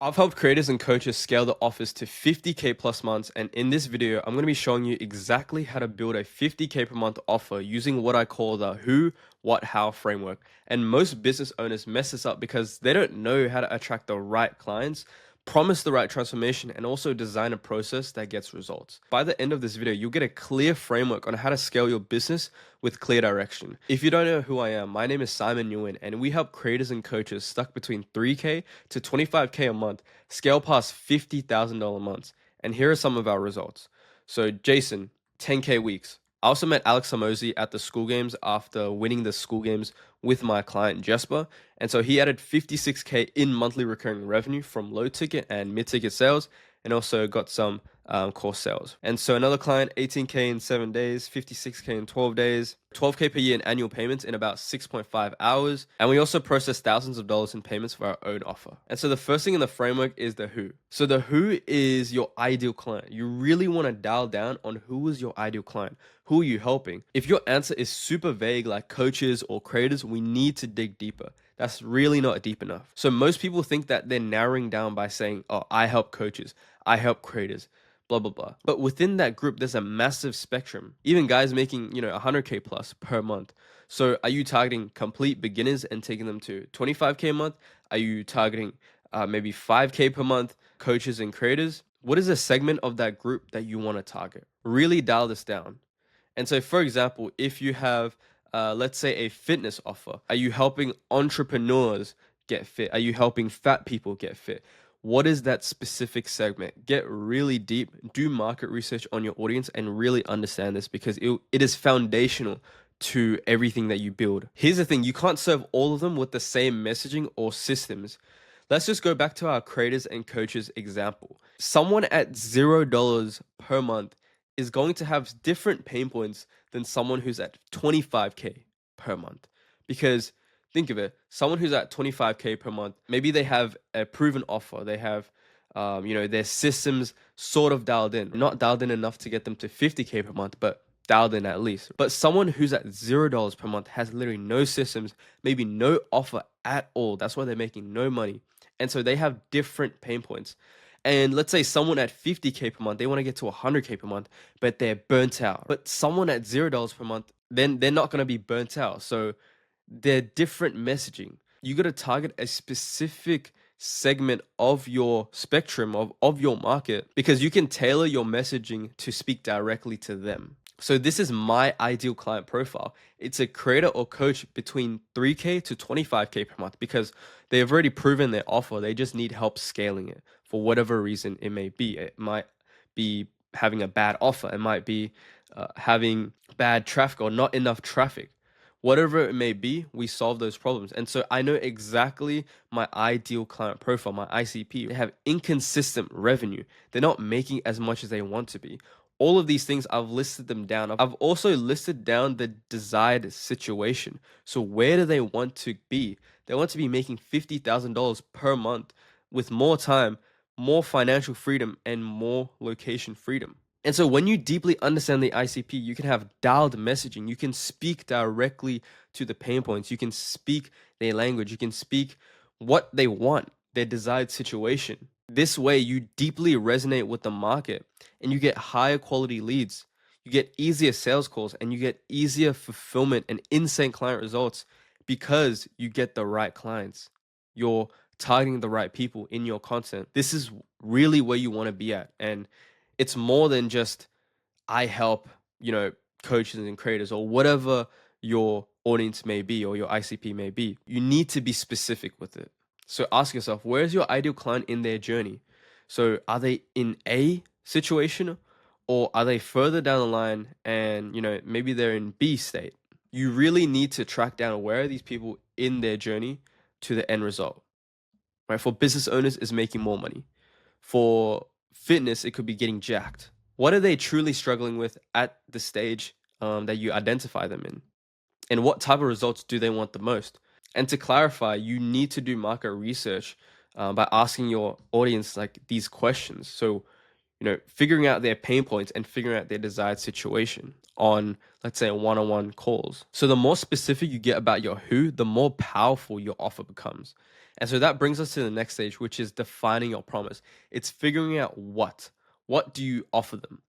I've helped creators and coaches scale the offers to 50K plus months, and in this video, I'm going to be showing you exactly how to build a 50K per month offer using what I call the who, what, how framework. And most business owners mess this up because they don't know how to attract the right clients, promise the right transformation, and also design a process that gets results. By the end of this video, you'll get a clear framework on how to scale your business with clear direction. If you don't know who I am, my name is Simon Nguyen, and we help creators and coaches stuck between 3K to 25K a month scale past $50,000 months. And here are some of our results. So Jason, 10K weeks. I also met Alex Samosi at the school games after winning the school games with my client Jesper. And so he added 56K in monthly recurring revenue from low ticket and mid ticket sales, and also got some course sales. And so another client, 18K in 7 days, 56K in 12 days, 12K per year in annual payments in about 6.5 hours. And we also process thousands of dollars in payments for our own offer. And so the first thing in the framework is the who. So the who is your ideal client. You really want to dial down on who is your ideal client. Who are you helping? If your answer is super vague, like coaches or creators, we need to dig deeper. That's really not deep enough. So most people think that they're narrowing down by saying, oh, I help coaches, I help creators, blah, blah, blah. But within that group, there's a massive spectrum. Even guys making, 100K plus per month. So are you targeting complete beginners and taking them to 25K a month? Are you targeting maybe 5K per month, coaches and creators? What is a segment of that group that you want to target? Really dial this down. And so, for example, if you have, let's say, a fitness offer, are you helping entrepreneurs get fit? Are you helping fat people get fit? What is that specific segment? Get really deep, do market research on your audience, and really understand this because it is foundational to everything that you build. Here's the thing, you can't serve all of them with the same messaging or systems. Let's just go back to our creators and coaches example. Someone at $0 per month is going to have different pain points than someone who's at 25K per month. Because think of it, someone who's at 25K per month, maybe they have a proven offer. They have, their systems sort of dialed in, not dialed in enough to get them to 50K per month, but dialed in at least. But someone who's at $0 per month has literally no systems, maybe no offer at all. That's why they're making no money. And so they have different pain points. And let's say someone at 50K per month, they want to get to 100K per month, but they're burnt out. But someone at $0 per month, then they're not going to be burnt out. So they're different messaging. You got to target a specific segment of your spectrum of your market because you can tailor your messaging to speak directly to them. So this is my ideal client profile. It's a creator or coach between 3K to 25K per month because they have already proven their offer. They just need help scaling it for whatever reason it may be. It might be having a bad offer. It might be having bad traffic or not enough traffic. Whatever it may be, we solve those problems. And so I know exactly my ideal client profile, my ICP. They have inconsistent revenue. They're not making as much as they want to be. All of these things, I've listed them down. I've also listed down the desired situation. So where do they want to be? They want to be making $50,000 per month with more time, more financial freedom, and more location freedom. And so when you deeply understand the ICP, you can have dialed messaging. You can speak directly to the pain points. You can speak their language. You can speak what they want, their desired situation. This way, you deeply resonate with the market and you get higher quality leads. You get easier sales calls and you get easier fulfillment and insane client results because you get the right clients. You're targeting the right people in your content. This is really where you want to be at. And it's more than just I help, coaches and creators or whatever your audience may be or your ICP may be. You need to be specific with it. So ask yourself, where's your ideal client in their journey? So are they in A situation or are they further down the line and, maybe they're in B state? You really need to track down where are these people in their journey to the end result. Right? For business owners, is making more money. For fitness, it could be getting jacked. What are they truly struggling with at the stage that you identify them in? And what type of results do they want the most? And to clarify, you need to do market research by asking your audience like these questions. So, figuring out their pain points and figuring out their desired situation on, let's say, one-on-one calls. So the more specific you get about your who, the more powerful your offer becomes. And so that brings us to the next stage, which is defining your promise. It's figuring out what do you offer them?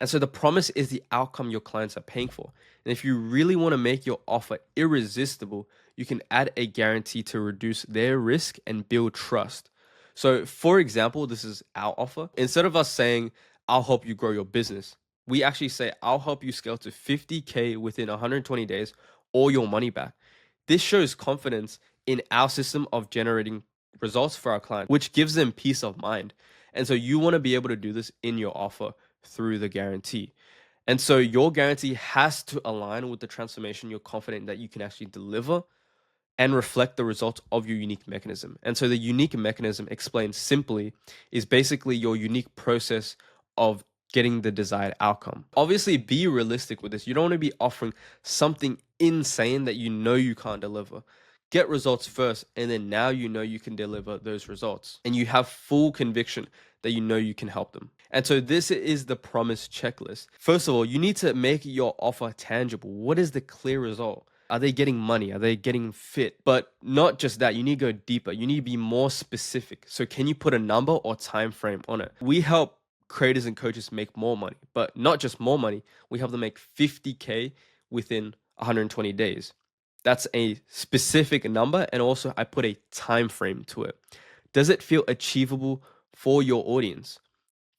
And so the promise is the outcome your clients are paying for. And if you really want to make your offer irresistible, you can add a guarantee to reduce their risk and build trust. So, for example, this is our offer. Instead of us saying, I'll help you grow your business, we actually say, I'll help you scale to 50K within 120 days or your money back. This shows confidence in our system of generating results for our client, which gives them peace of mind. And so you want to be able to do this in your offer through the guarantee. And so your guarantee has to align with the transformation you're confident that you can actually deliver and reflect the results of your unique mechanism. And so the unique mechanism, explained simply, is basically your unique process of getting the desired outcome. Obviously, be realistic with this. You don't want to be offering something insane that you know you can't deliver. Get results first, and then now you know you can deliver those results. And you have full conviction that you know you can help them. And so this is the promise checklist. First of all, you need to make your offer tangible. What is the clear result? Are they getting money? Are they getting fit? But not just that, you need to go deeper. You need to be more specific. So can you put a number or time frame on it? We help creators and coaches make more money, but not just more money. We help them make 50K within 120 days. That's a specific number, and also I put a time frame to it. Does it feel achievable for your audience?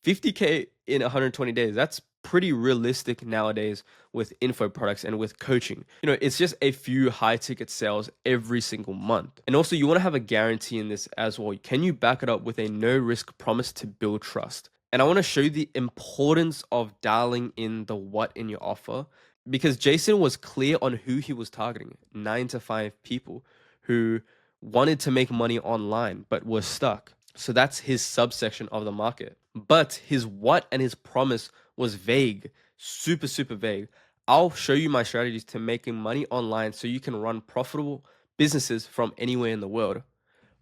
50K in 120 days, that's pretty realistic nowadays with info products and with coaching. It's just a few high ticket sales every single month. And also, you want to have a guarantee in this as well. Can you back it up with a no risk promise to build trust? And I want to show you the importance of dialing in the what in your offer, because Jason was clear on who he was targeting: 9 to 5 people who wanted to make money online but were stuck. So that's his subsection of the market. But his what and his promise was vague, super, super vague. I'll show you my strategies to making money online so you can run profitable businesses from anywhere in the world.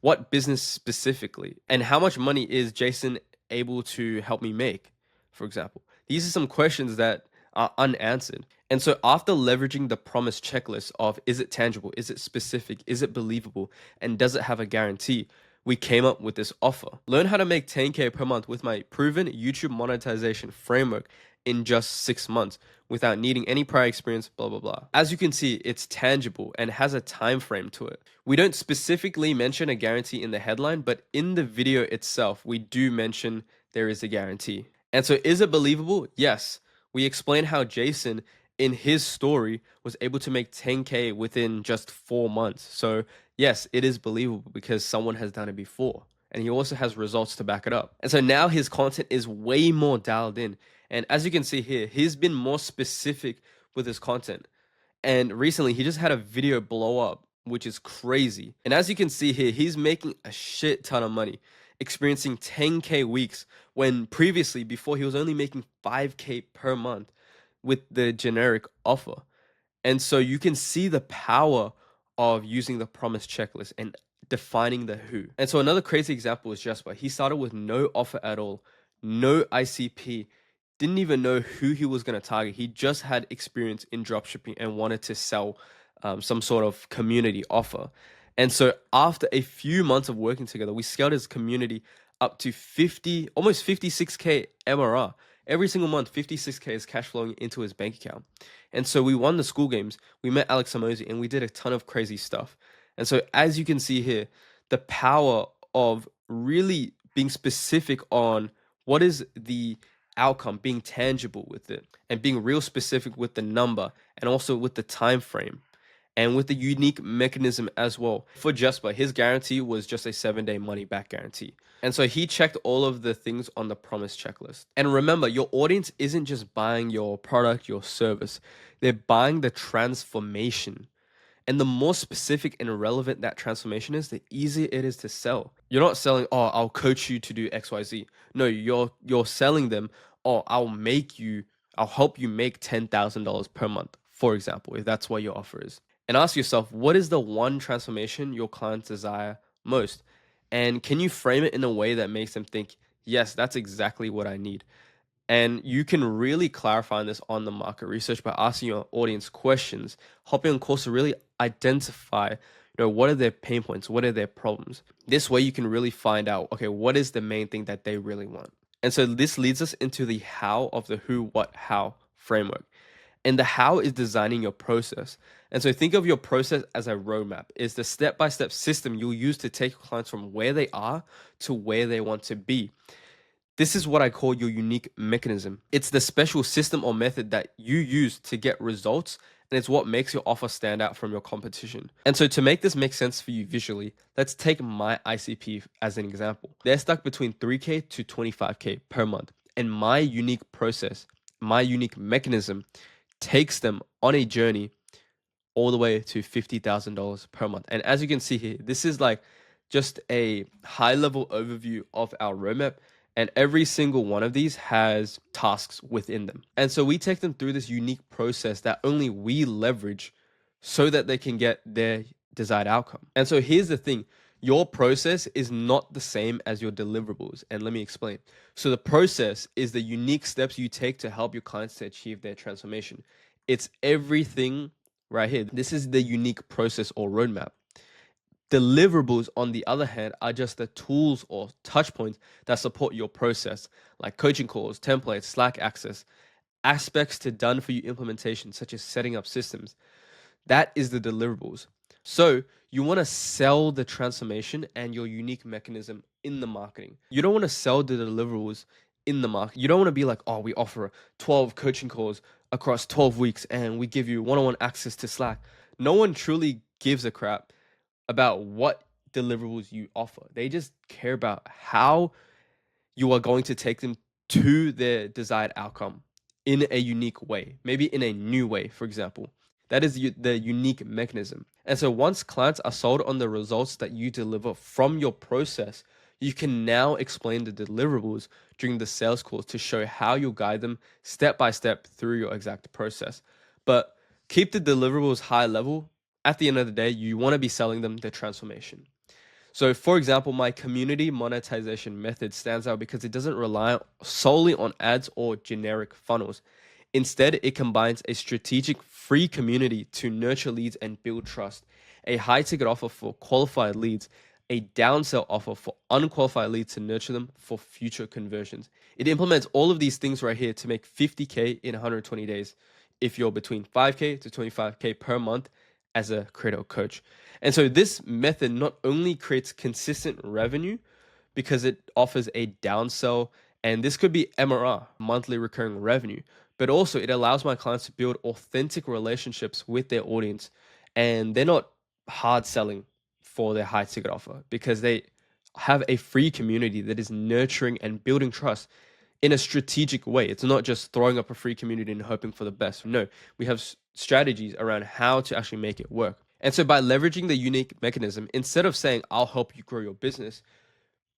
What business specifically? And how much money is Jason able to help me make, for example? These are some questions that are unanswered. And so after leveraging the promise checklist of, is it tangible? Is it specific? Is it believable? And does it have a guarantee? We came up with this offer. Learn how to make 10K per month with my proven YouTube monetization framework in just 6 months without needing any prior experience, blah, blah, blah. As you can see, it's tangible and has a time frame to it. We don't specifically mention a guarantee in the headline, but in the video itself, we do mention there is a guarantee. And so is it believable? Yes. We explain how Jason, in his story, was able to make 10K within just 4 months. So yes, it is believable because someone has done it before. And he also has results to back it up. And so now his content is way more dialed in. And as you can see here, he's been more specific with his content. And recently, he just had a video blow up, which is crazy. And as you can see here, he's making a shit ton of money, experiencing 10K weeks when previously, before, he was only making 5K per month with the generic offer. And so you can see the power of using the promise checklist and defining the who. And so another crazy example is Jasper. He started with no offer at all, no ICP, didn't even know who he was going to target. He just had experience in dropshipping and wanted to sell some sort of community offer. And so after a few months of working together, we scaled his community up to almost 56K MRR. Every single month, 56K is cash flowing into his bank account. And so we won the school games. We met Alex Samosi and we did a ton of crazy stuff. And so as you can see here, the power of really being specific on what is the outcome, being tangible with it, and being real specific with the number and also with the time frame and with the unique mechanism as well. For Jasper, his guarantee was just a 7-day money back guarantee. And so he checked all of the things on the promise checklist. And remember, your audience isn't just buying your product, your service, they're buying the transformation. And the more specific and relevant that transformation is, the easier it is to sell. You're not selling, oh, I'll coach you to do XYZ. No, you're selling them, oh, I'll help you make $10,000 per month, for example, if that's what your offer is. And ask yourself, what is the one transformation your clients desire most? And can you frame it in a way that makes them think, yes, that's exactly what I need? And you can really clarify this on the market research by asking your audience questions, hopping on course to really identify, what are their pain points? What are their problems? This way you can really find out, okay, what is the main thing that they really want? And so this leads us into the how of the who, what, how framework. And the how is designing your process. And so think of your process as a roadmap. It's the step-by-step system you'll use to take clients from where they are to where they want to be. This is what I call your unique mechanism. It's the special system or method that you use to get results, and it's what makes your offer stand out from your competition. And so to make this make sense for you visually, let's take my ICP as an example. They're stuck between 3K to 25K per month. And my unique process, my unique mechanism takes them on a journey all the way to $50,000 per month. And as you can see here, this is like just a high level overview of our roadmap. And every single one of these has tasks within them. And so we take them through this unique process that only we leverage so that they can get their desired outcome. And so here's the thing. Your process is not the same as your deliverables. And let me explain. So the process is the unique steps you take to help your clients to achieve their transformation. It's everything right here. This is the unique process or roadmap. Deliverables, on the other hand, are just the tools or touch points that support your process, like coaching calls, templates, Slack access, aspects to done for you implementation, such as setting up systems. That is the deliverables. So you want to sell the transformation and your unique mechanism in the marketing. You don't want to sell the deliverables in the market. You don't want to be like, oh, we offer 12 coaching calls across 12 weeks and we give you one-on-one access to Slack. No one truly gives a crap about what deliverables you offer. They just care about how you are going to take them to their desired outcome in a unique way, maybe in a new way, for example. That is the unique mechanism. And so once clients are sold on the results that you deliver from your process, you can now explain the deliverables during the sales calls to show how you'll guide them step by step through your exact process. But keep the deliverables high level. At the end of the day, you want to be selling them the transformation. So for example, my community monetization method stands out because it doesn't rely solely on ads or generic funnels. Instead, it combines a strategic free community to nurture leads and build trust, a high ticket offer for qualified leads, a downsell offer for unqualified leads to nurture them for future conversions. It implements all of these things right here to make 50K in 120 days if you're between 5K to 25K per month as a creator coach. And so this method not only creates consistent revenue because it offers a downsell, and this could be MRR, monthly recurring revenue, but also it allows my clients to build authentic relationships with their audience. And they're not hard selling for their high ticket offer because they have a free community that is nurturing and building trust in a strategic way. It's not just throwing up a free community and hoping for the best. No, we have strategies around how to actually make it work. And so by leveraging the unique mechanism, instead of saying, I'll help you grow your business,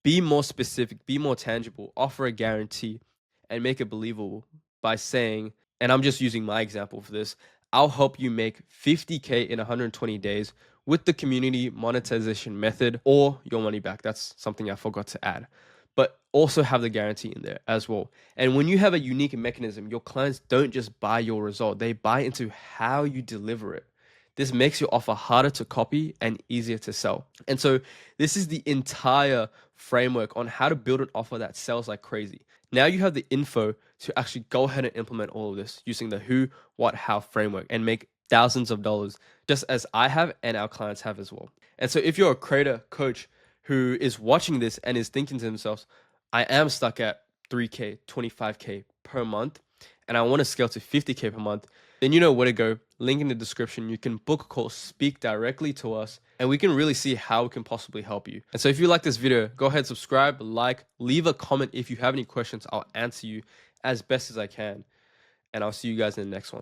be more specific, be more tangible, offer a guarantee, and make it believable by saying, and I'm just using my example for this, I'll help you make 50K in 120 days with the community monetization method or your money back. That's something I forgot to add. But also have the guarantee in there as well. And when you have a unique mechanism, your clients don't just buy your result, they buy into how you deliver it. This makes your offer harder to copy and easier to sell. And so this is the entire framework on how to build an offer that sells like crazy. Now you have the info to actually go ahead and implement all of this using the who, what, how framework and make thousands of dollars, just as I have and our clients have as well. And so if you're a creator coach who is watching this and is thinking to themselves, I am stuck at 3K, 25K per month, and I want to scale to 50K per month, then you know where to go. Link in the description. You can book a call, speak directly to us, and we can really see how we can possibly help you. And so if you like this video, go ahead, subscribe, like, leave a comment. If you have any questions, I'll answer you as best as I can. And I'll see you guys in the next one.